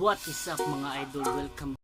What is up mga idol? Welcome.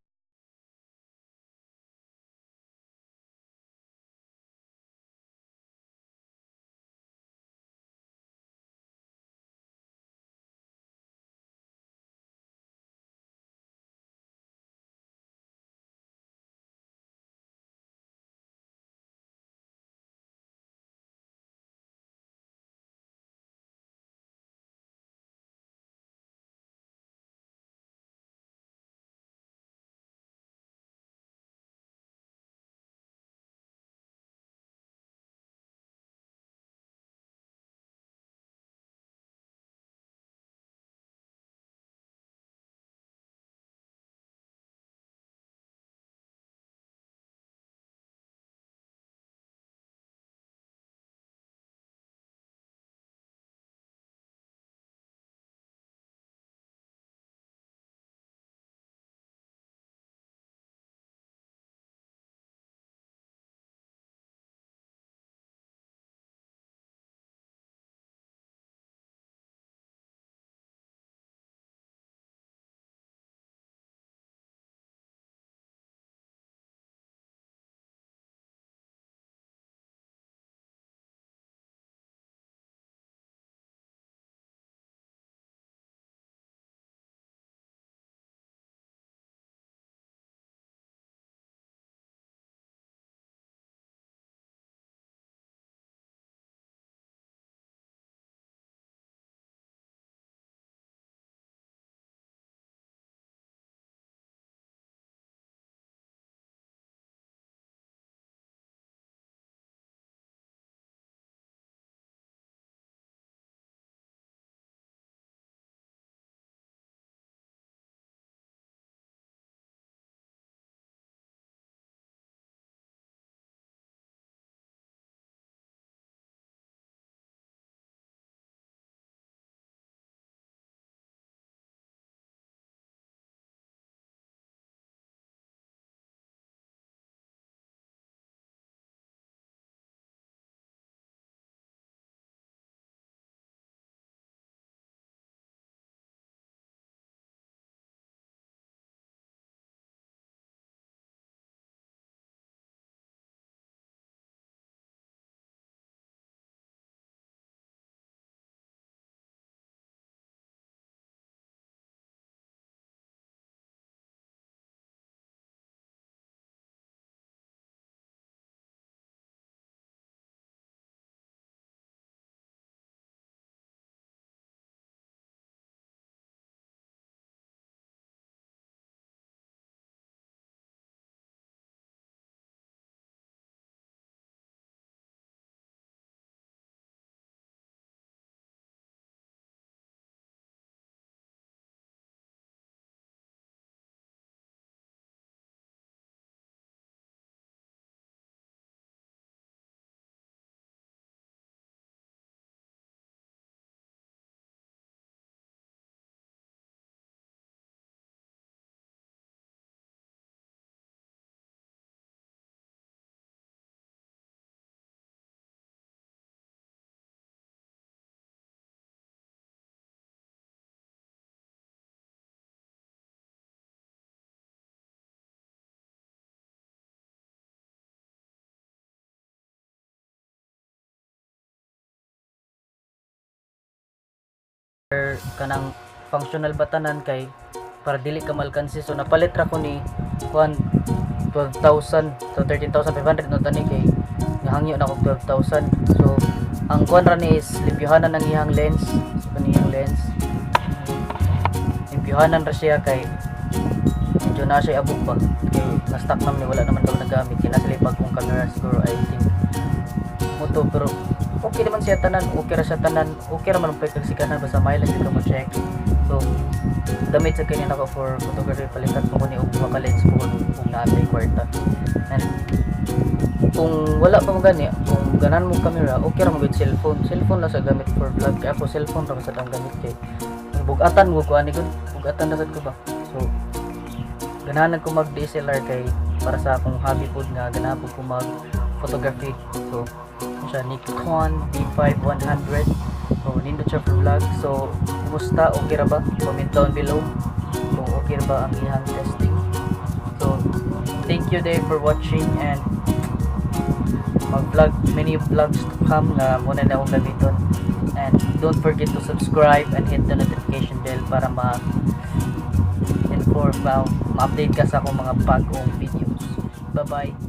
Kanang functional batanan kay para dili ka malkansi, so napalit ra ko ni kuan 12,000 so 13,500 no tani kay nahangyo na ko 12,000. So ang kuan ra ni is limpyohanan ng iyang lens, so kaniyang lens limpyohanan ra siya kay medyo na siya abog ba kay na stock naman ni wala naman daw nagamit, kinasalipag kong camera siguro I think moto, pero okay naman siya tanan, okay ra siya tanan, okay ra man ang pagkagsikanan basta may lang ka mo check. So damit sa kanya nako for photography, palitan ko ni og mga lens ko kung naatay kwarta. And kung wala pa mo gani, kung ganan mo camera, okay ra mo gid cellphone na sa gamit for vlog. Kaya ako cellphone ra sa tang gamit kay bugatan mo ko ani gud, bugatan na sad ko ba. So ganahan ko mag DSLR kay para sa akong hobby pod nga ganahan ko mag photography. So siya Nikon D5100. So nindot siya for vlog. So kumusta, okay ra ba? Comment down below kung okay ba ang ihang testing. So thank you there for watching, and mag-vlog, many vlogs to come na muna na akong gamiton. And don't forget to subscribe and hit the notification bell para ma-inform, ma-update ka sa akong mga bagong videos. Bye bye.